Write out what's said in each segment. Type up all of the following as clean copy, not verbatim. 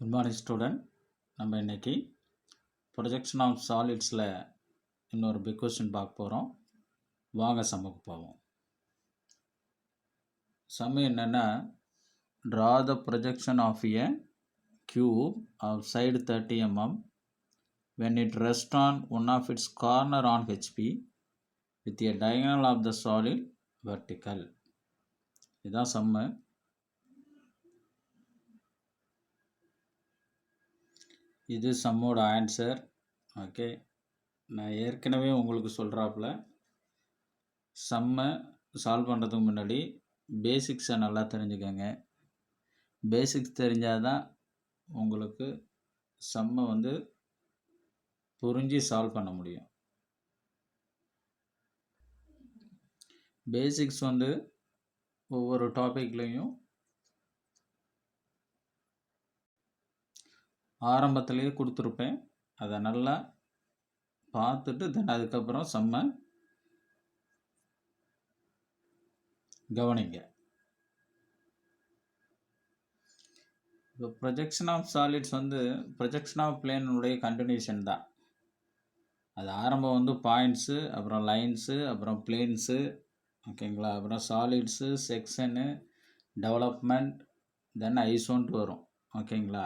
Good morning student. நம்ம இன்னைக்கு projection of சாலிட்ஸில் இன்னொரு பிக் கொஸ்டின் பார்க்க போகிறோம். வாங்க சம்முக்கு போவோம். சம் என்னென்னா, draw the projection of a cube of side 30 mm when it rests on one of its corner on HP with a diagonal of the solid vertical. இதுதான் சம்மு. இது சம்மோட answer. Okay, நான் ஏற்கனவே உங்களுக்கு சொல்கிறாப்புல சம்மை சால்வ் பண்ணுறதுக்கு முன்னாடி பேசிக்ஸை நல்லா தெரிஞ்சுக்கோங்க. பேசிக்ஸ் தெரிஞ்சால் தான் உங்களுக்கு சம்மை புரிஞ்சு சால்வ் பண்ண முடியும். பேசிக்ஸ் ஒவ்வொரு டாபிக்லேயும் ஆரம்பத்திலேயே கொடுத்துருப்பேன். அதை நல்லா பார்த்துட்டு தென் அதுக்கப்புறம் சம்மை கவனிங்க. இப்போ projection of solids projection of பிளேனுடைய கண்டினியூஷன் தான். அது ஆரம்பம் பாயிண்ட்ஸு, அப்புறம் லைன்ஸு, அப்புறம் பிளேன்ஸு, ஓகேங்களா, அப்புறம் சாலிட்ஸு, செக்ஷனு, டெவலப்மெண்ட், தென் ஐசோன்ட்டு வரும். ஓகேங்களா,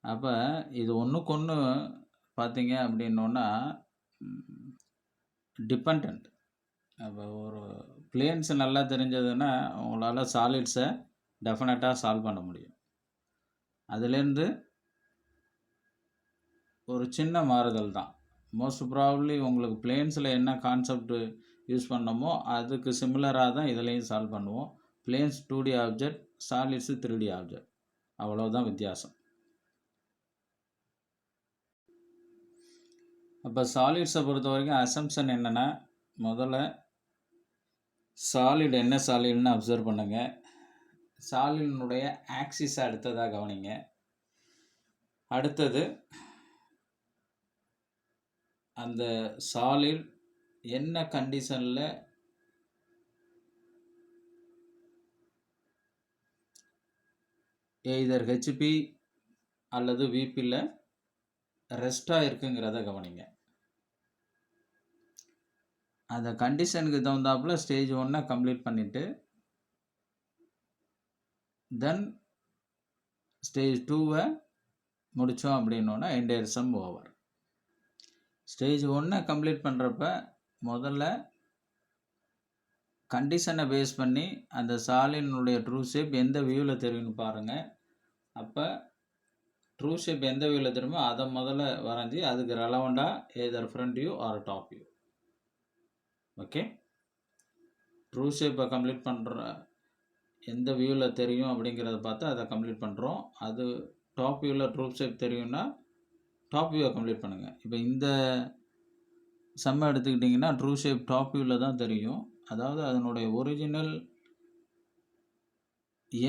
அப்போ இது ஒன்றுக்கு ஒன்று பார்த்தீங்க அப்படின்னோன்னா டிபெண்ட். அப்போ ஒரு பிளேன்ஸ் நல்லா தெரிஞ்சதுன்னா உங்களால் சாலிட்ஸை டெஃபினட்டாக சால்வ் பண்ண முடியும். அதுலேருந்து ஒரு சின்ன மாறுதல் தான். மோஸ்ட் ப்ராபப்ளி உங்களுக்கு பிளேன்ஸில் என்ன கான்செப்ட் யூஸ் பண்ணமோ அதுக்கு சிமிலராக தான் இதுலேயும் சால்வ் பண்ணுவோம். Planes 2D object, solids 3D object, அவ்வளோதான் வித்தியாசம். அப்போ சாலிட்ஸை பொறுத்த வரைக்கும் அசம்ப்ஷன் என்னென்னா, முதல்ல சாலிட் என்ன சாலிட்னு அப்சர்வ் பண்ணுங்க. சாலிடினுடைய ஆக்சிஸை அடுத்ததாக கவனிங்க. அடுத்தது அந்த சாலிட் என்ன கண்டிஷனில் எய்தர் ஹெச்பி அல்லது விபியில் ரெஸ்டாக இருக்குங்கிறத கவனிங்க. அந்த கண்டிஷனுக்கு தகுந்தாப்புல ஸ்டேஜ் 1 கம்ப்ளீட் பண்ணிவிட்டு தென் ஸ்டேஜ் 2 முடித்தோம் அப்படின்னோன்னா entire sum over. Stage 1 complete பண்ணுறப்ப முதல்ல கண்டிஷனை பேஸ் பண்ணி அந்த சாலினுடைய ட்ரூ ஷேப் எந்த வியூவில் தெரியும்னு பாருங்கள். அப்போ ட்ரூ ஷேப் எந்த வியூவில் தெரியுமோ அதை முதல்ல வரைஞ்சி அதுக்கு ரெலவெண்ட்டாக either front view or top view. Okay, true ஷேப்பை கம்ப்ளீட் பண்ணுற எந்த வியூவில் தெரியும் அப்படிங்கிறத பார்த்து அதை கம்ப்ளீட் பண்ணுறோம். அது டாப் வியூவில் ட்ரூ ஷேப் தெரியும்னா டாப் வியூவை கம்ப்ளீட் பண்ணுங்கள். இப்போ இந்த சம்மை எடுத்துக்கிட்டிங்கன்னா ட்ரூ ஷேப் டாப் வியூவில் தான் தெரியும். அதாவது அதனுடைய original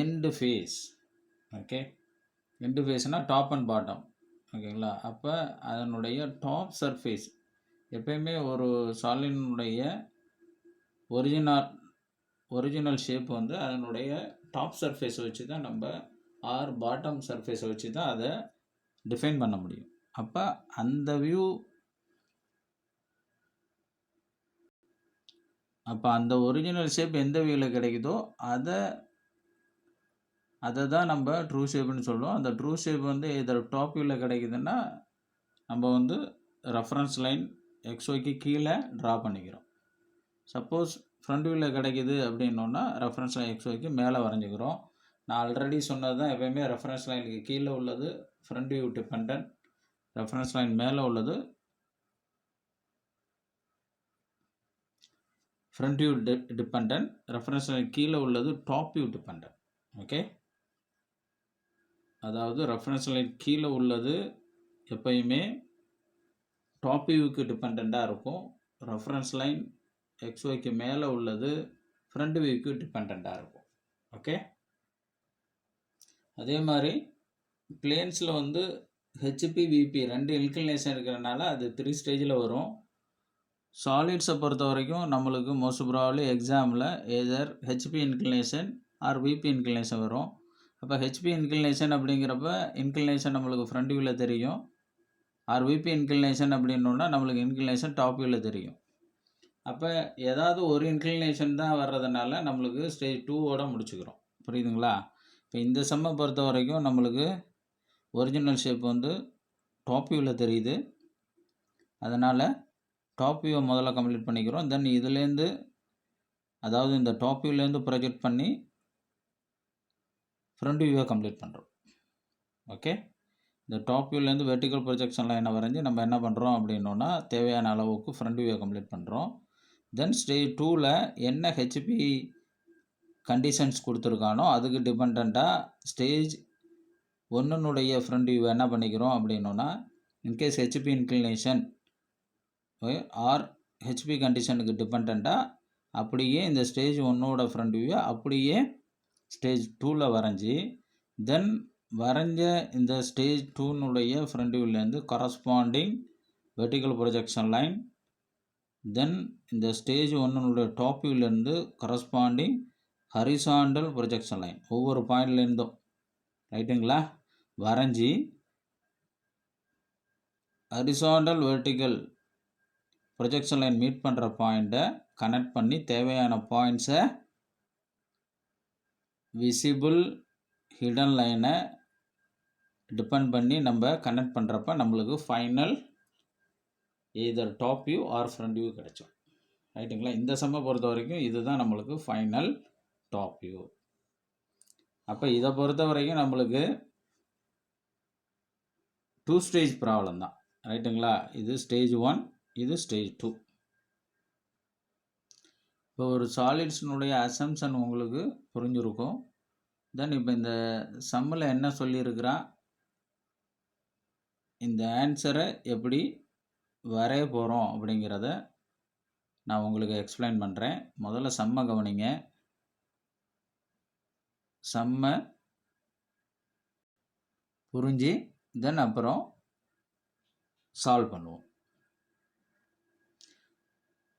end face. Okay, end ஃபேஸ்னால் டாப் அண்ட் பாட்டம். ஓகேங்களா, அப்போ அதனுடைய டாப் சர்ஃபேஸ் எப்பயுமே ஒரு சாலினுடைய ஒரிஜினல் ஷேப் அதனுடைய டாப் சர்ஃபேஸை வச்சு தான் நம்ம ஆர் பாட்டம் சர்ஃபேஸை வச்சு தான் அதை டிஃபைன் பண்ண முடியும். அப்போ அந்த வியூ, அப்போ அந்த ஒரிஜினல் ஷேப் எந்த வியூவில் கிடைக்குதோ அதை தான் நம்ம ட்ரூ ஷேப்னு சொல்லுவோம். அந்த ட்ரூ ஷேப் இதோட டாப் வியூவில் கிடைக்குதுன்னா நம்ம ரெஃபரன்ஸ் லைன் XYக்கு கீழே ட்ரா பண்ணிக்கிறோம். சப்போஸ் ஃப்ரண்ட் வியூவில் கிடைக்குது அப்படின்னோன்னா ரெஃபரன்ஸ் லைன் XYக்கு மேலே வரைஞ்சிக்கிறோம். நான் ஆல்ரெடி சொன்னது தான், எப்போயுமே ரெஃபரன்ஸ் லைனுக்கு கீழே உள்ளது front view depend, reference line மேலே உள்ளது front view depend, reference line கீழே உள்ளது டாப் வியூ டிபெண்ட். ஓகே, அதாவது ரெஃபரன்ஸ் லைன் கீழே உள்ளது எப்பயுமே டாப் வியூவுக்கு டிபெண்ட்டாக இருக்கும். ரெஃபரன்ஸ் லைன் XYக்கு மேலே உள்ளது ஃப்ரண்ட் வியூவுக்கு டிபெண்ட்டாக இருக்கும். ஓகே, அதே மாதிரி பிளேன்ஸில் ஹெச்பி விபி 2 இன்க்ளினேஷன் இருக்கிறனால அது 3 ஸ்டேஜில் வரும். சாலிட்ஸை பொறுத்த வரைக்கும் நம்மளுக்கு மோஸ்ட் ப்ராபப்லி எக்ஸாமில் either HP inclination or VP inclination வரும். அப்போ ஹெச்பி இன்க்ளினேஷன் அப்படிங்கிறப்ப இன்க்ளினேஷன் நம்மளுக்கு ஃப்ரண்ட் வியூவில் தெரியும். ஆர் விபி இன்க்ளினேஷன் அப்படின்னோன்னா நம்மளுக்கு இன்க்ளினேஷன் டாப் வியூவில் தெரியும். அப்போ ஏதாவது ஒரு இன்க்ளினேஷன் தான் வர்றதுனால நம்மளுக்கு ஸ்டேஜ் 2ஓட முடிச்சுக்கிறோம். புரியுதுங்களா? இப்போ இந்த சம்மை பொறுத்த வரைக்கும் நம்மளுக்கு ஒரிஜினல் ஷேப் வந்து டாப் வியூவில் தெரியுது. அதனால் டாப் வியூவை முதல்ல கம்ப்ளீட் பண்ணிக்கிறோம். தென் இதுலேருந்து அதாவது இந்த டாப் வியூலேருந்து ப்ரொஜெக்ட் பண்ணி ஃப்ரண்ட் வியூவை கம்ப்ளீட் பண்ணுறோம். ஓகே, இந்த டாப் வியூலேருந்து வெர்டிக்கல் ப்ரொஜெக்ஷன் லைனை வரைஞ்சி நம்ம என்ன பண்ணுறோம் அப்படின்னோன்னா தேவையான அளவுக்கு ஃப்ரண்ட் வியூவை கம்ப்ளீட் பண்ணுறோம். தென் ஸ்டேஜ் 2ல் என்ன ஹெச்பி கண்டிஷன்ஸ் கொடுத்துருக்கானோ அதுக்கு டிபெண்ட்டாக ஸ்டேஜ் 1னுடைய ஃப்ரண்ட் வியூவை என்ன பண்ணிக்கிறோம் அப்படின்னோன்னா in case HP inclination or HP கண்டிஷனுக்கு டிபெண்ட்டாக அப்படியே இந்த ஸ்டேஜ் 1ஓட ஃப்ரண்ட் வியூவை அப்படியே ஸ்டேஜ் 2ல் வரைஞ்சி தென் வரைஞ்ச இந்த ஸ்டேஜ் 2னுடைய ஃப்ரண்ட் வியூலேருந்து corresponding vertical projection line then இந்த ஸ்டேஜ் 1னுடைய டாப் வியூலேருந்து கரஸ்பாண்டிங் ஹரிசாண்டல் ப்ரொஜெக்ஷன் லைன் ஒவ்வொரு பாயிண்ட்லேருந்தும் ரைட்டுங்களா வரைஞ்சி horizontal vertical projection line meet பண்ணுற பாயிண்ட்டை கனெக்ட் பண்ணி தேவையான பாயிண்ட்ஸை விசிபிள் ஹிடன் லைனை டிபெண்ட் பண்ணி நம்ம கனெக்ட் பண்ணுறப்ப நம்மளுக்கு final either top view or front view கிடைச்சோம். ரைட்டுங்களா? இந்த சம்மை பொறுத்த வரைக்கும் இதுதான் நம்மளுக்கு ஃபைனல் டாப் வியூ. அப்போ இதை பொறுத்த வரைக்கும் நம்மளுக்கு 2 ஸ்டேஜ் ப்ராப்ளம் தான். ரைட்டுங்களா? இது ஸ்டேஜ் 1, இது ஸ்டேஜ் 2. இப்போ ஒரு சாலிட்ஸினுடைய அசம்ஷன் உங்களுக்கு புரிஞ்சிருக்கும். தென் இப்போ இந்த சம்மில் என்ன சொல்லியிருக்கிறான், இந்த ஆன்சரை எப்படி வரைய போகிறோம் அப்படிங்கிறத நான் உங்களுக்கு எக்ஸ்பிளைன் பண்ணுறேன். முதல்ல சம்மை கவனிங்க. சம்மை புரிஞ்சு தென் அப்புறம் சால்வ் பண்ணுவோம்.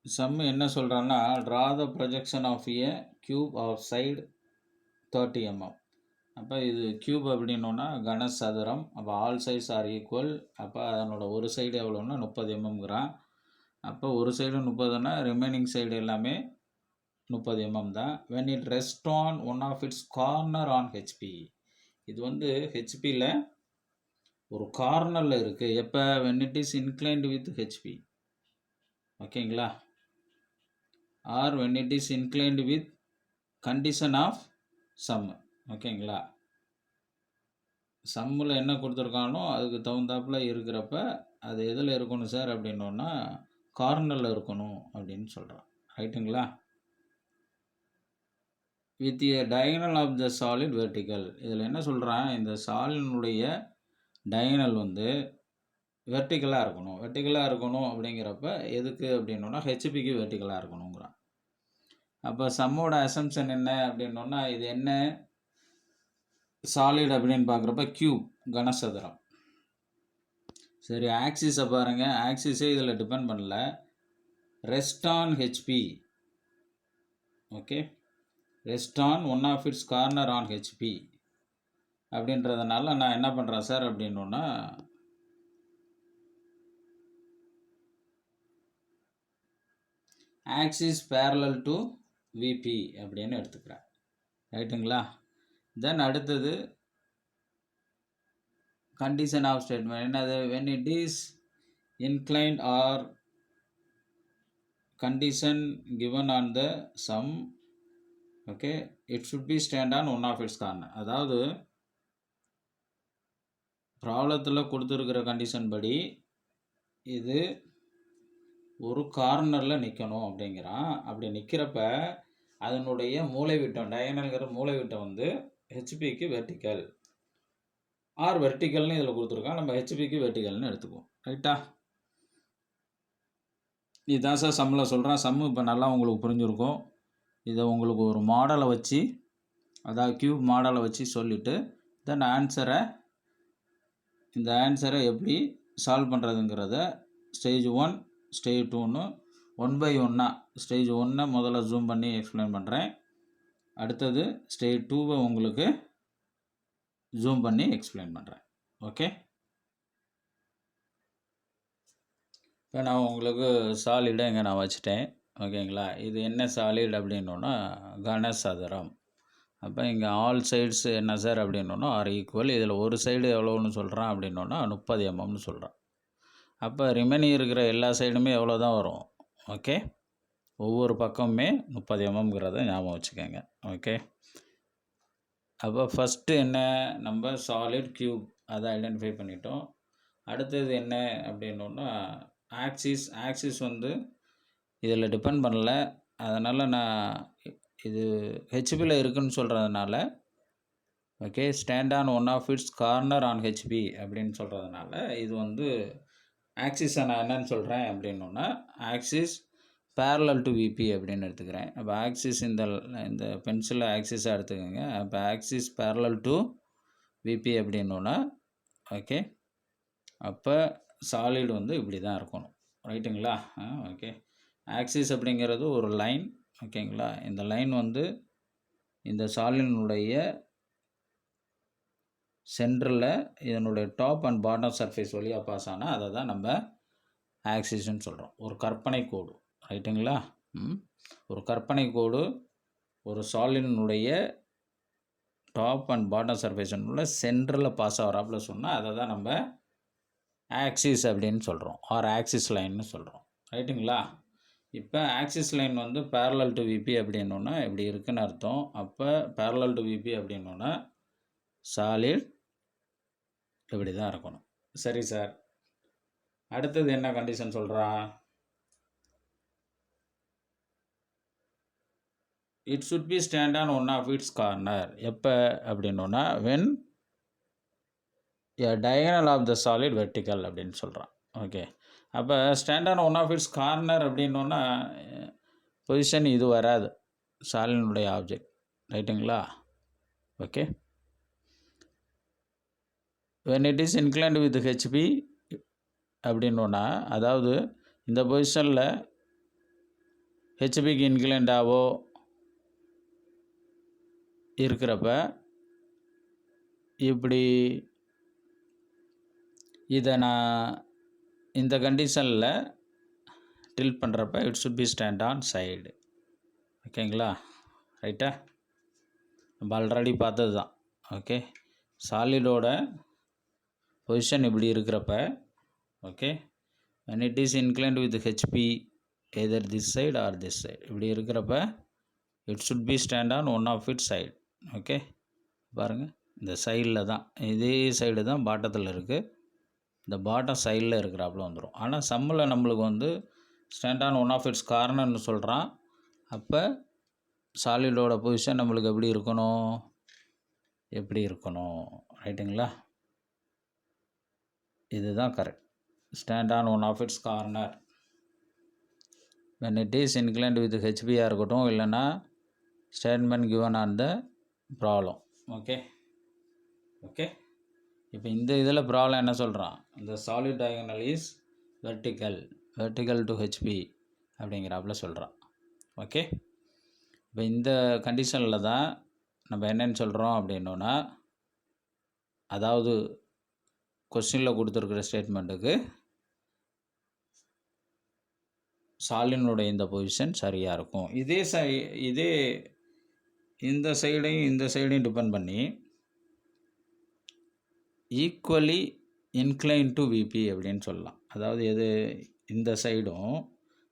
சம் என்ன சொல்கிறான்னா draw the projection of a cube of side 30 mm. அப்போ இது கியூப் அப்படின்னோன்னா கனசதுரம். அப்போ ஆல் சைட்ஸ் ஆர் ஈக்குவல். அப்போ அதனோட ஒரு சைடு எவ்வளோன்னா 30 mmங்கிறான். அப்போ ஒரு சைடு 30னா ரிமைனிங் சைடு எல்லாமே 30 mm தான். when it rests on one of its corner on HP. இது வந்து ஹெச்பியில் ஒரு கார்னரில் இருக்குது. எப்போ when it is inclined with HP. ஓகேங்களா? Or when it is inclined with condition of sum. ஓகேங்களா? சம்மில் என்ன கொடுத்துருக்கானோ அதுக்கு தகுந்தாப்பில் இருக்கிறப்ப அது எதில் இருக்கணும் சார் அப்படின்னோன்னா கார்னரில் இருக்கணும் அப்படின்னு சொல்கிறான். ரைட்டுங்களா? With a diagonal of the solid vertical. இதில் என்ன சொல்கிறான், இந்த சாலினுடைய டயகனல் வந்து வெர்டிக்கலாக இருக்கணும். வெர்டிக்கலாக இருக்கணும் அப்படிங்கிறப்ப எதுக்கு அப்படின்னோன்னா ஹெச்பிக்கு வெர்டிக்கலாக இருக்கணுங்கிறான். அப்போ சம்மோட அசம்ஷன் என்ன அப்படின்னோன்னா இது என்ன சாலிட் அப்படின்னு பார்க்குறப்ப கியூப் கனசதுரம். சரி, ஆக்சிஸை பாருங்கள். ஆக்சிஸே இதில் டிபெண்ட் பண்ணல. Rest on HP. Okay, rest on one of its corner on HP அப்படின்றதுனால நான் என்ன பண்ணுறேன் சார் அப்படின்னோன்னா ஆக்சிஸ் பேரலல் டு விபி அப்படின்னு எடுத்துக்கிறேன். ரைட்டுங்களா? தென் அடுத்தது கண்டிஷன் ஆஃப் ஸ்டேட்மெண்ட் என்னது, when it is inclined or condition given on the sum, okay, it should be stand on one of its corner. அதாவது ப்ராப்ளத்தில் கொடுத்துருக்கிற கண்டிஷன் படி இது ஒரு கார்னரில் நிற்கணும் அப்படிங்கிறான். அப்படி நிற்கிறப்ப அதனுடைய மூலைவிட்டம் டயகனல்ங்கிற மூலைவிட்டம் வந்து ஹெச்பிக்கு வெர்டிக்கல் ஆர் வெர்டிக்கல்னு இதில் கொடுத்துருக்கான். நம்ம ஹெச்பிக்கு வெர்டிக்கல்னு எடுத்துக்குவோம். ரைட்டா? இதுதான் சார் சம்மில் சொல்கிறேன். சம்மு இப்போ நல்லா உங்களுக்கு புரிஞ்சுருக்கும். இதை உங்களுக்கு ஒரு மாடலை வச்சு, அதாவது கியூப் மாடலை வச்சு சொல்லிவிட்டு தென் இந்த ஆன்சரை எப்படி சால்வ் பண்ணுறதுங்கிறத ஸ்டேஜ் 1 ஸ்டேஜ் 2ன்னு 1 by 1 ஸ்டேஜ் 1 முதல்ல ஜூம் பண்ணி எக்ஸ்பிளைன் பண்ணுறேன். அடுத்தது ஸ்டேஜ் 2வை உங்களுக்கு ஜூம் பண்ணி எக்ஸ்பிளைன் பண்ணுறேன். ஓகே, இப்போ நான் உங்களுக்கு சாலிடை இங்கே நான் வச்சுட்டேன். ஓகேங்களா, இது என்ன சாலிட் அப்படின்னோன்னா கனசதுரம். அப்போ இங்கே ஆல் சைட்ஸ் என்ன சார் அப்படின்னோன்னா ஆர் ஈக்குவல். இதில் ஒரு சைடு எவ்வளோன்னு சொல்கிறான் அப்படின்னோன்னா 30 mm சொல்கிறான். அப்போ ரிமைனிங் இருக்கிற எல்லா சைடுமே எவ்வளோ தான் வரும்? ஓகே, ஒவ்வொரு பக்கமுமே 30 mmங்கிறத ஞாபகம் வச்சுக்கோங்க. ஓகே, அப்போ ஃபஸ்ட்டு என்ன, நம்ம சாலிட் கியூப் அதை ஐடென்டிஃபை பண்ணிட்டோம். அடுத்தது என்ன அப்படின்னோன்னா ஆக்சிஸ் வந்து இதில் டிபெண்ட் பண்ணல. அதனால் நான் இது ஹெச்பியில் இருக்குதுன்னு சொல்கிறதுனால okay, stand on one of its corner on HP அப்படின்னு சொல்கிறதுனால இது வந்து ஆக்சிஸை நான் என்னன்னு சொல்கிறேன் அப்படின்னோன்னா ஆக்சிஸ் parallel to VP அப்படின்னு எடுத்துக்கிறேன். அப்போ ஆக்சிஸ் இந்த பென்சிலை ஆக்சிஸாக எடுத்துக்கோங்க. அப்போ ஆக்சிஸ் parallel to VP அப்படின்னோன்னா ஓகே, அப்போ சாலிட் வந்து இப்படி தான் இருக்கணும். ரைட்டுங்களா? ஓகே, ஆக்சிஸ் அப்படிங்கிறது ஒரு லைன். ஓகேங்களா, இந்த லைன் வந்து இந்த சாலினுடைய சென்டரில் இதனுடைய டாப் அண்ட் பாட்டம் சர்ஃபேஸ் வழியாக பாஸ் ஆனால் அதை தான் நம்ம ஆக்சிஸ்ன்னு சொல்கிறோம். ஒரு கற்பனை கோடு. ரைட்டுங்களா? ஒரு கற்பனை கோடு ஒரு சாலினுடைய டாப் அண்ட் பாட்டம் சர்ஃபேஸினுள்ள சென்டரில் பாஸ் ஆகிறாப்புல சொன்னால் அதை தான் நம்ம ஆக்சிஸ் அப்படின்னு சொல்கிறோம், ஆர் ஆக்சிஸ் லைன்னு சொல்கிறோம். ரைட்டுங்களா? இப்போ ஆக்சிஸ் லைன் வந்து parallel to VP அப்படின்னோன்னா இப்படி இருக்குன்னு அர்த்தம். அப்போ parallel to VP அப்படின்னோன்னா சாலிட் இப்படி தான் இருக்கணும். சரி சார், அடுத்தது என்ன கண்டிஷன் சொல்கிறான்? It should be stand on one of its corner. எப்போ அப்படின்னோன்னா when a diagonal of the solid vertical அப்படின்னு சொல்கிறான். ஓகே, அப்போ stand on one of its corner அப்படின்னோன்னா பொசிஷன் இது வராது சாலினுடைய ஆப்ஜெக்ட். ரைட்டுங்களா? Okay, when it is inclined with HB அப்படின்னோன்னா அதாவது இந்த பொசிஷனில் ஹெச்பிக்கு இன்க்ளைண்டாவோ இருக்கிறப்ப இப்படி இதை நான் இந்த கண்டிஷனில் டில்ட் பண்ணுறப்ப it should be stand on side. ஓகேங்களா? ரைட்டா? நம்ம ஆல்ரெடி பார்த்தது தான். ஓகே, சாலிடோட பொசிஷன் இப்படி இருக்கிறப்ப okay, when it is inclined with HP either this side or this side இப்படி இருக்கிறப்ப it should be stand on one of its side. Okay, பாருங்கள், இந்த சைடில் தான், இதே சைடு தான் பாட்டத்தில் இருக்குது, இந்த பாட்டம் சைடில் இருக்கிறாப்புல வந்துடும். ஆனால் சம்மில் நம்மளுக்கு வந்து stand on one of its கார்னர்னு சொல்கிறான். அப்போ சாலிடோட பொசிஷன் நம்மளுக்கு எப்படி இருக்கணும்? ரைட்டுங்களா? இதுதான் correct. Stand on one of its corner when it is inclined with HBயாக இருக்கட்டும், இல்லைன்னா statement given on the problem. Okay, இப்போ இந்த இதில் ப்ராப்ளம் என்ன சொல்கிறான்? இந்த solid diagonal is vertical to HP அப்படிங்கிறாப்புல சொல்கிறான். ஓகே, இப்போ இந்த கண்டிஷனில் தான் நம்ம என்னென்னு சொல்கிறோம் அப்படின்னோன்னா, அதாவது கொஸ்டினில் கொடுத்துருக்குற ஸ்டேட்மெண்ட்டுக்கு சாலினுடைய இந்த பொசிஷன் சரியாக இருக்கும். இதே இந்த சைடையும் டிபெண்ட் பண்ணி ஈக்குவலி இன்க்ளைன் டு விபி அப்படின்னு சொல்லலாம். அதாவது இந்த சைடும்,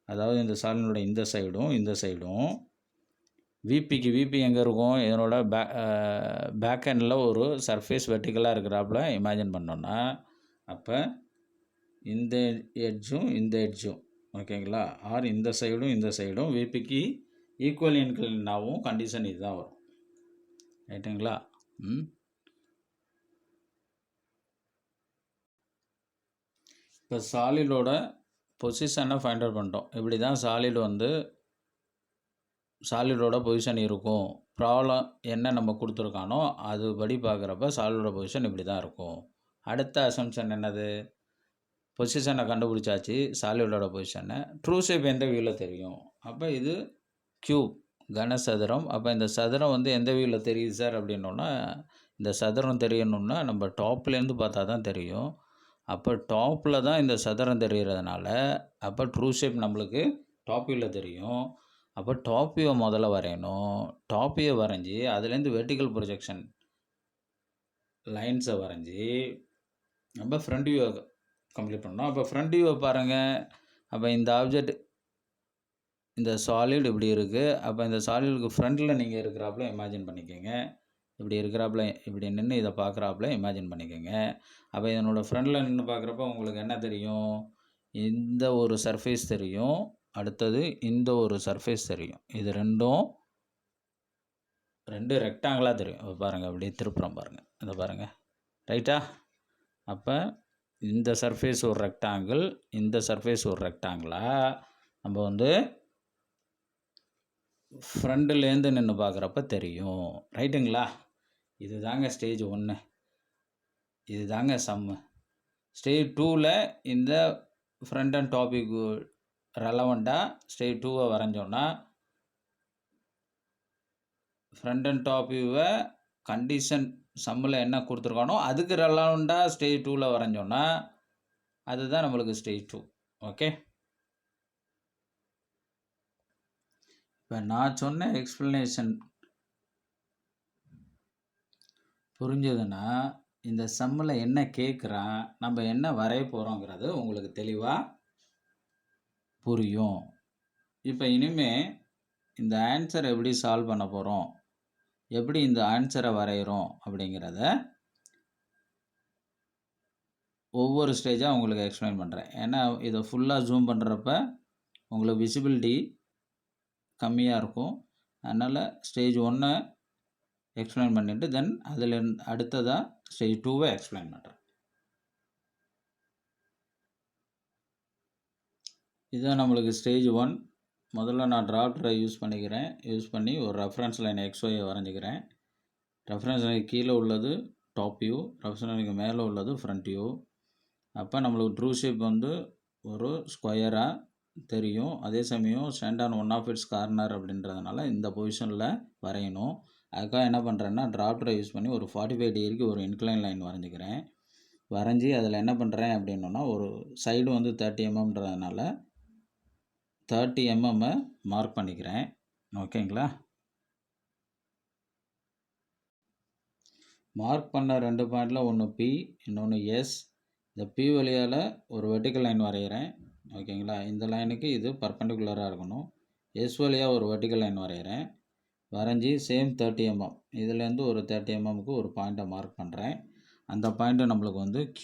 அதாவது இந்த சாலினுடைய இந்த சைடும் விபி எங்கே இருக்கும்? இதனோட பேக் ஹேண்டில் ஒரு சர்ஃபேஸ் வெர்டிக்கலாக இருக்கிறாப்புல இமேஜின் பண்ணோன்னா, அப்போ இந்த எட்ஜும் ஓகேங்களா, ஆர் இந்த சைடும் விபிக்கு ஈக்குவல் இன்க்ளைனாகவும் கண்டிஷன் இதுதான் வரும். ரைட்டுங்களா? இப்போ சாலிடோட பொசிஷனை ஃபைண்ட் அவுட் பண்ணிட்டோம். இப்படி தான் சாலிடோட பொசிஷன் இருக்கும். ப்ராப்ளம் என்ன நம்ம கொடுத்துருக்கானோ அதுபடி பார்க்குறப்ப சாலிடோட பொசிஷன் இப்படி தான் இருக்கும். அடுத்த அசம்ஷன் என்னது? பொசிஷனை கண்டுபிடிச்சாச்சு, சாலிடோட பொசிஷனை. ட்ரூ ஷேப் எந்த வியூவில் தெரியும்? அப்போ இது கியூப், கனசதுரம். அப்போ இந்த சதுரம் வந்து எந்த வியூவில் தெரியுது சார் அப்படின்னோன்னா இந்த சதுரம் தெரியணும்னா நம்ம டாப்லேருந்து பார்த்தா தான் தெரியும். அப்போ டாப்பில் தான் இந்த சதுரம் தெரிகிறதுனால அப்போ ட்ரூ ஷேப் நம்மளுக்கு டாப் வியூவில் தெரியும். அப்போ டாப் வியூவை முதல்ல வரையணும். டாப் வியூவை வரைஞ்சி அதுலேருந்து வெர்டிக்கல் ப்ரொஜெக்ஷன் லைன்ஸை வரைஞ்சி நம்ம ஃப்ரண்ட் வியூவை கம்ப்ளீட் பண்ணணும். அப்போ ஃப்ரண்ட் வியூவை பாருங்கள். அப்போ இந்த ஆப்ஜெக்ட் இந்த சாலிட் இப்படி இருக்குது. அப்போ இந்த சாலிடுக்கு ஃப்ரண்ட்டில் நீங்கள் இருக்கிறாப்புல இமேஜின் பண்ணிக்கோங்க. இப்படி இருக்கிறாப்புல இப்படி நின்று இதை பார்க்குறாப்புல இமேஜின் பண்ணிக்கோங்க. அப்போ இதனோட ஃப்ரண்ட்டில் நின்று பார்க்குறப்ப உங்களுக்கு என்ன தெரியும்? இந்த ஒரு சர்ஃபேஸ் தெரியும், அடுத்தது இந்த ஒரு சர்ஃபேஸ் தெரியும். இது ரெண்டும் 2 ரெக்டாங்கிளாக தெரியும். பாருங்கள், அப்படியே திருப்புறம் பாருங்கள், இதை பாருங்கள், ரைட்டா? அப்போ இந்த சர்ஃபேஸ் ஒரு ரெக்டாங்கிள், இந்த சர்ஃபேஸ் ஒரு ரெக்டாங்கிளாக நம்ம வந்து ஃப்ரண்ட்லேருந்து நின்று பார்க்குறப்ப தெரியும். ரைட்டுங்களா? இது தாங்க ஸ்டேஜ் 1. இது தாங்க சம்மு. ஸ்டேஜ் 2ல் இந்த ஃப்ரண்ட் அண்ட் டாபிக் ரெலவெண்ட்டாக ஸ்டேஜ் 2வை வரைஞ்சோன்னா ஃப்ரண்ட் அண்ட் டாப் வியூவை கண்டிஷன் சம்மில் என்ன கொடுத்துருக்கானோ அதுக்கு ரெலவெண்ட்டாக ஸ்டேஜ் 2வில் வரைஞ்சோன்னா அதுதான் நம்மளுக்கு ஸ்டேஜ் 2. ஓகே, இப்போ நான் சொன்ன எக்ஸ்ப்ளனேஷன் புரிஞ்சதுன்னா இந்த சம்மில் என்ன கேட்குறான், நம்ம என்ன வரைய போகிறோங்கிறது உங்களுக்கு தெளிவாக புரியும். இப்போ இனிமேல் இந்த ஆன்சரை எப்படி சால்வ் பண்ண போகிறோம், எப்படி இந்த ஆன்சரை வரைகிறோம் அப்படிங்கிறத ஒவ்வொரு ஸ்டேஜாக உங்களுக்கு எக்ஸ்பிளைன் பண்ணுறேன். ஏன்னா இதை ஃபுல்லாக ஜூம் பண்ணுறப்ப உங்களுக்கு விசிபிலிட்டி கம்மியாக இருக்கும். அதனால் ஸ்டேஜ் 1 எக்ஸ்பிளைன் பண்ணிவிட்டு தென் அதில் அடுத்ததாக ஸ்டேஜ் 2வை எக்ஸ்பிளைன் பண்ணுறேன். இதுதான் நம்மளுக்கு ஸ்டேஜ் 1. முதல்ல நான் டிராஃப்டரை யூஸ் பண்ணிக்கிறேன். யூஸ் பண்ணி ஒரு ரெஃபரன்ஸ் லைன் XYயை வரைஞ்சிக்கிறேன். ரெஃபரன்ஸ் லைன் கீழே உள்ளது டாப் வியூ, ரெஃபரன்ஸ் லைனுக்கு மேலே உள்ளது ஃப்ரண்ட் வியூ. அப்போ நம்மளுக்கு ட்ரூ ஷேப் வந்து ஒரு ஸ்கொயராக தெரியும். அதே சமயம் stand on one of its corner அப்படின்றதுனால இந்த பொசிஷனில் வரையணும். அதுக்காக என்ன பண்ணுறேன்னா டிராஃப்டரை யூஸ் பண்ணி ஒரு 45 டிகிரிக்கு ஒரு இன்க்ளைன் லைன் வரைஞ்சிக்கிறேன். வரைஞ்சி அதில் என்ன பண்ணுறேன் அப்படின்னா ஒரு சைடு வந்து 30 mmன்றதுனால 30 mm மார்க் பண்ணிக்கிறேன். ஓகேங்களா? மார்க் பண்ண 2 பாயிண்டில் ஒன்று P, இன்னொன்று S. இந்த P வழியால் ஒரு வெர்டிக்கல் லைன் வரைகிறேன். ஓகேங்களா? இந்த லைனுக்கு இது பர்பெண்டிகுலராக இருக்கணும். S வழியாக ஒரு வெர்டிக்கல் லைன் வரைகிறேன். வரைஞ்சி சேம் 30 mm இதுலேருந்து ஒரு 30 mmக்கு ஒரு பாயிண்ட்டை மார்க் பண்ணுறேன். அந்த பாயிண்ட்டு நம்மளுக்கு வந்து Q.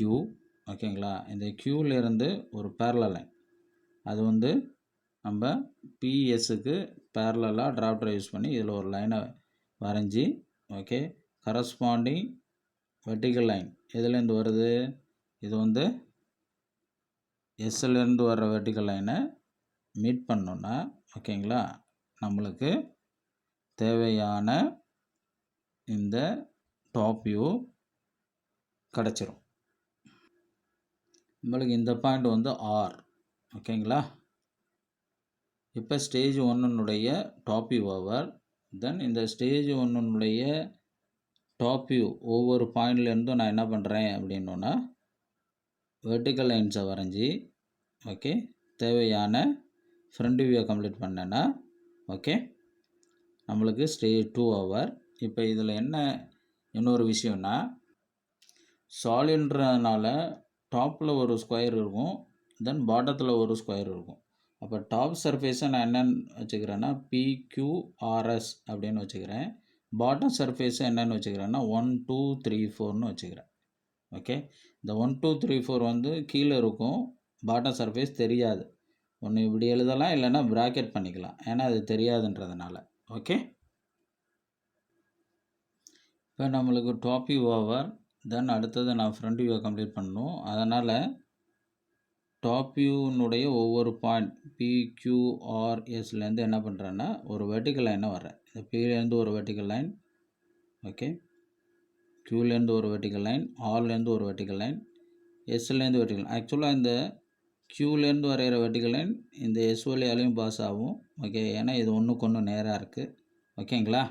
ஓகேங்களா? இந்த Qலேருந்து ஒரு பேரலல் லைன், அது வந்து நம்ம பிஎஸ்ஸுக்கு பேரலாக டிராஃப்டரை யூஸ் பண்ணி இதில் ஒரு லைனை வரைஞ்சி ஓகே கரஸ்பாண்டிங் வெர்டிக்கல் லைன் எதுலேருந்து வருது, இது வந்து எஸ்லேருந்து வர்ற வெர்டிக்கல் லைனை மீட் பண்ணோன்னா ஓகேங்களா நம்மளுக்கு தேவையான இந்த டாப் வியூ கிடச்சிரும். நம்மளுக்கு இந்த பாயிண்ட் வந்து R. ஓகேங்களா? இப்போ ஸ்டேஜ் 1னுடைய டாப் வியூ ஓவர். தென் இந்த ஸ்டேஜ் 1னுடைய டாப் வியூ ஒவ்வொரு பாயிண்ட்லேருந்தும் நான் என்ன பண்ணுறேன் அப்படின்னா வெர்டிக்கல் லைன்ஸை வரைஞ்சி ஓகே தேவையான ஃப்ரண்ட் வியூவை கம்ப்ளீட் பண்ணேன்னா ஓகே நம்மளுக்கு ஸ்டேஜ் 2 ஓவர். இப்போ இதில் என்ன இன்னொரு விஷயம்னா சாலிட்ன்றதுனால டாப்பில் ஒரு ஸ்கொயர் இருக்கும், தென் பாட்டத்தில் ஒரு ஸ்கொயர் இருக்கும். அப்போ டாப் சர்ஃபேஸை நான் என்னென்னு வச்சுக்கிறேன்னா PQRS அப்படின்னு வச்சுக்கிறேன். பாட்டம் சர்ஃபேஸை என்னென்னு வச்சுக்கிறேன்னா 1 2 3 4ன்னு வச்சுக்கிறேன். ஓகே, இந்த 1 2 3 4 வந்து கீழே இருக்கும், பாட்டம் சர்ஃபேஸ் தெரியாது. ஒன்று இப்படி எழுதலாம், இல்லைன்னா ப்ராக்கெட் பண்ணிக்கலாம், ஏன்னா அது தெரியாதுன்றதுனால. ஓகே, இப்போ நம்மளுக்கு டாப் வியூ ஓவர். தென் அடுத்தது நான் ஃப்ரண்ட் வியூவை கம்ப்ளீட் பண்ணணும். அதனால் டாப் வியூனுடைய ஒவ்வொரு பாயிண்ட் PQRSலேருந்து என்ன பண்ணுறேன்னா ஒரு வெர்டிக்கல் லைனை வர்றேன். இந்த Pலேருந்து ஒரு வெர்டிக்கல் லைன், ஓகே Qலேருந்து ஒரு வெர்டிக்கல் லைன், Rலேருந்து ஒரு வெர்டிக்கல் லைன், Sலேருந்து வெர்டிக்கல் லைன். ஆக்சுவலாக இந்த Qலேருந்து வரைகிற வெர்டிக்கல் லைன் இந்த S வழியாலையும் பாஸ் ஆகும். ஓகே, ஏன்னா இது ஒன்றுக்கு ஒன்று நேராக இருக்குது. ஓகேங்களா?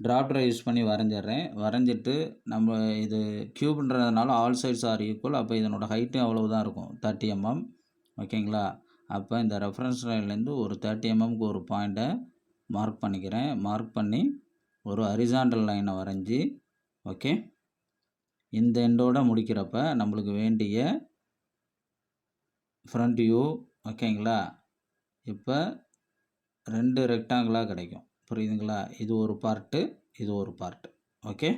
டிராப்டரை யூஸ் பண்ணி வரைஞ்சிட்றேன். வரைஞ்சிட்டு நம்ம இது க்யூப்ன்றதுனால ஆல் சைட்ஸ் ஆர் ஈக்குவல். அப்போ இதனோட ஹைட்டும் அவ்வளவு தான் இருக்கும், 30 mm. ஓகேங்களா? அப்போ இந்த ரெஃபரன்ஸ் லைன்லேருந்து ஒரு 30 mmக்கு ஒரு பாயிண்ட்டை மார்க் பண்ணிக்கிறேன். மார்க் பண்ணி ஒரு ஹரிசாண்டல் லைனை வரைஞ்சி, ஓகே, இந்த எண்டோட முடிக்கிறப்ப நம்மளுக்கு வேண்டிய ஃப்ரண்ட் வியூ, ஓகேங்களா, இப்போ 2 ரெக்டாங்கிளாக கிடைக்கும். புரியுதுங்களா? இது ஒரு பார்ட்டு, இது ஒரு பார்ட்டு. ஓகே,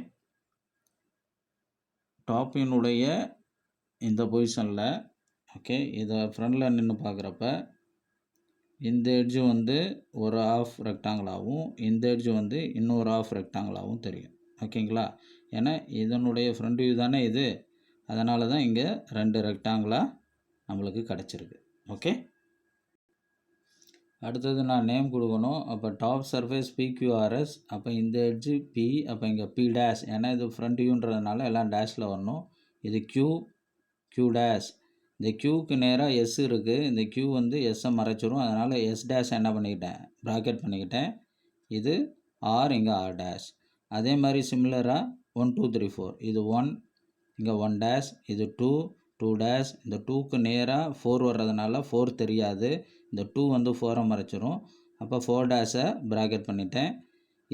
டாப்பினுடைய இந்த பொசிஷனில், ஓகே, இதை ஃப்ரண்டில் நின்று பார்க்குறப்ப இந்த எட்ஜு வந்து ஒரு ஆஃப் ரெக்டாங்கிளாகவும் இந்த எட்ஜு வந்து இன்னொரு ஆஃப் ரெக்டாங்கிளாகவும் தெரியும். ஓகேங்களா? ஏன்னா இதனுடைய ஃப்ரண்ட் வியூ தானே இது, அதனால தான் இங்கே 2 ரெக்டாங்கிளாக நம்மளுக்கு கிடச்சிருக்கு. ஓகே, அடுத்தது நான் நேம் கொடுக்கணும். அப்போ டாப் சர்ஃபேஸ் PQRS. அப்போ இந்த எட்ஜு P, அப்போ இங்கே P டேஷ், ஏன்னா இது ஃப்ரண்ட் வியூன்றதுனால எல்லாம் டேஷில் வரணும். இது Q டேஷ். இந்த Qக்கு நேராக S இருக்குது. இந்த Q வந்து Sஐ மறைச்சிரும், அதனால் S டேஷ் என்ன பண்ணிக்கிட்டேன், ப்ராக்கெட் பண்ணிக்கிட்டேன். இது R, இங்கே R டேஷ். அதே மாதிரி சிமிலராக 1 2 3 4, இது 1, இங்கே 1 டேஷ், இது 2 டேஷ். இந்த 2க்கு நேராக 4 வர்றதுனால 4 தெரியாது, இந்த 2 வந்து 4ஐ மறைச்சிரும். அப்போ 4 டேஷை ப்ராக்கெட் பண்ணிட்டேன்.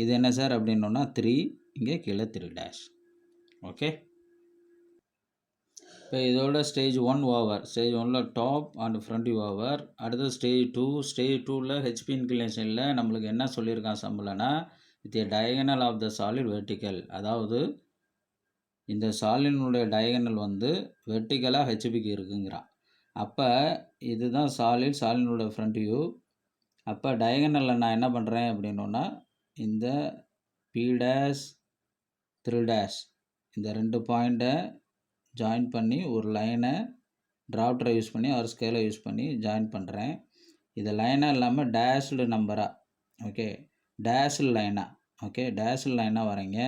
இது என்ன சார் அப்படின்னோன்னா 3, இங்கே கீழே 3 டேஷ். ஓகே, இப்போ இதோட ஸ்டேஜ் 1 ஓவர். ஸ்டேஜ் 1ல் top and front view over. அடுத்து ஸ்டேஜ் 2. ஸ்டேஜ் 2ல் ஹெச்பி இன்க்ளினேஷனில் நம்மளுக்கு என்ன சொல்லியிருக்கான் சம்பளம்னா, with a diagonal of the solid vertical. அதாவது இந்த சாலினுடைய டயகனல் வந்து வெர்டிக்கலாக ஹெச்பிக்கு இருக்குங்கிறான். அப்போ இதுதான் சாலினுடைய ஃப்ரண்ட் வியூ. அப்போ டயகனலில் நான் என்ன பண்ணுறேன் அப்படின்னோன்னா, இந்த P டேஷ் 3 டேஷ் இந்த 2 பாயிண்ட்டை ஜாயின் பண்ணி ஒரு லைனை டிராப்டரை யூஸ் பண்ணி ஒரு ஸ்கேலை யூஸ் பண்ணி ஜாயின் பண்ணுறேன். இது லைனாக இல்லாமல் டேஷ்டு நம்பராக, ஓகே, டேஷ்டு லைனாக, ஓகே, டேஷ்டு லைனாக வரைங்க.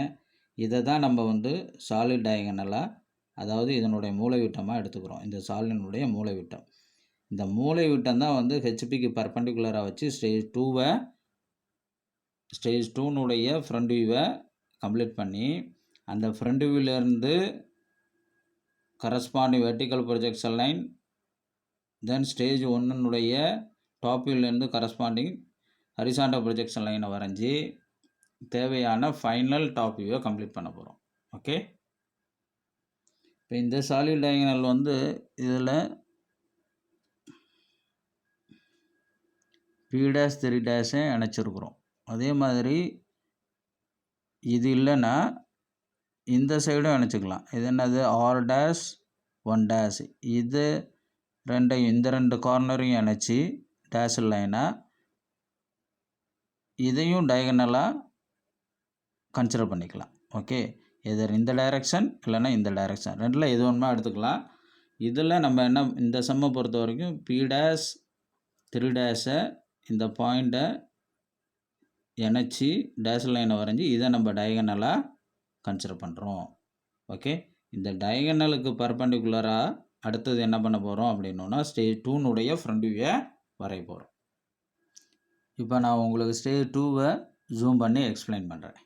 இதை தான் நம்ம வந்து சாலிட் டயகனலாக, அதாவது இதனுடைய மூலைவிட்டமாக எடுத்துக்கிறோம். இந்த சாலினுடைய மூலைவிட்டம், இந்த மூலைவிட்டம் தான் வந்து ஹெச்பிக்கு பர்பண்டிகுலராக வச்சு ஸ்டேஜ் 2னுடைய ஃப்ரண்ட் வியூவை கம்ப்ளீட் பண்ணி, அந்த ஃப்ரண்ட் வியூவிலேருந்து corresponding vertical projection line, then stage 1னுடைய டாப் வியூலேருந்து கரஸ்பாண்டிங் ஹரிசாண்டல் ப்ரொஜெக்ஷன் லைனை வரைஞ்சி தேவையான ஃபைனல் டாப் வியூவை கம்ப்ளீட் பண்ண போகிறோம். ஓகே, இப்போ இந்த சாலிட் டயகனல் வந்து இதில் P டேஷ் 3 டேஷை இணைச்சிருக்கிறோம். அதே மாதிரி இது இல்லைன்னா இந்த சைடும் இணைச்சிக்கலாம். இது என்னது, R டேஷ் 1 டேஷ். இது ரெண்டையும், இந்த 2 கார்னரையும் இணைச்சி டேஷ் லைனாக இதையும் டயகனலாக கன்சிடர் பண்ணிக்கலாம். ஓகே, எதர் இந்த டைரெக்ஷன் இல்லைன்னா இந்த டைரெக்ஷன், ரெண்டில் எது ஒன்றுமா எடுத்துக்கலாம். இதில் நம்ம என்ன, இந்த சம்மை பொறுத்த வரைக்கும் P டேஷ் 3 டேஷை இந்த பாயிண்ட்டை இணைச்சி டேஷ் லைனை வரைஞ்சி இதை நம்ம டயகனலாக கன்சிடர் பண்ணுறோம். ஓகே, இந்த டயகனலுக்கு பர்பண்டிகுலராக அடுத்தது என்ன பண்ண போகிறோம் அப்படின்னோன்னா, ஸ்டேஜ் 2னுடைய ஃப்ரண்ட் வியூவை வரைய போகிறோம். இப்போ நான் உங்களுக்கு ஸ்டேஜ் 2வை ஜூம் பண்ணி எக்ஸ்பிளைன் பண்ணுறேன்.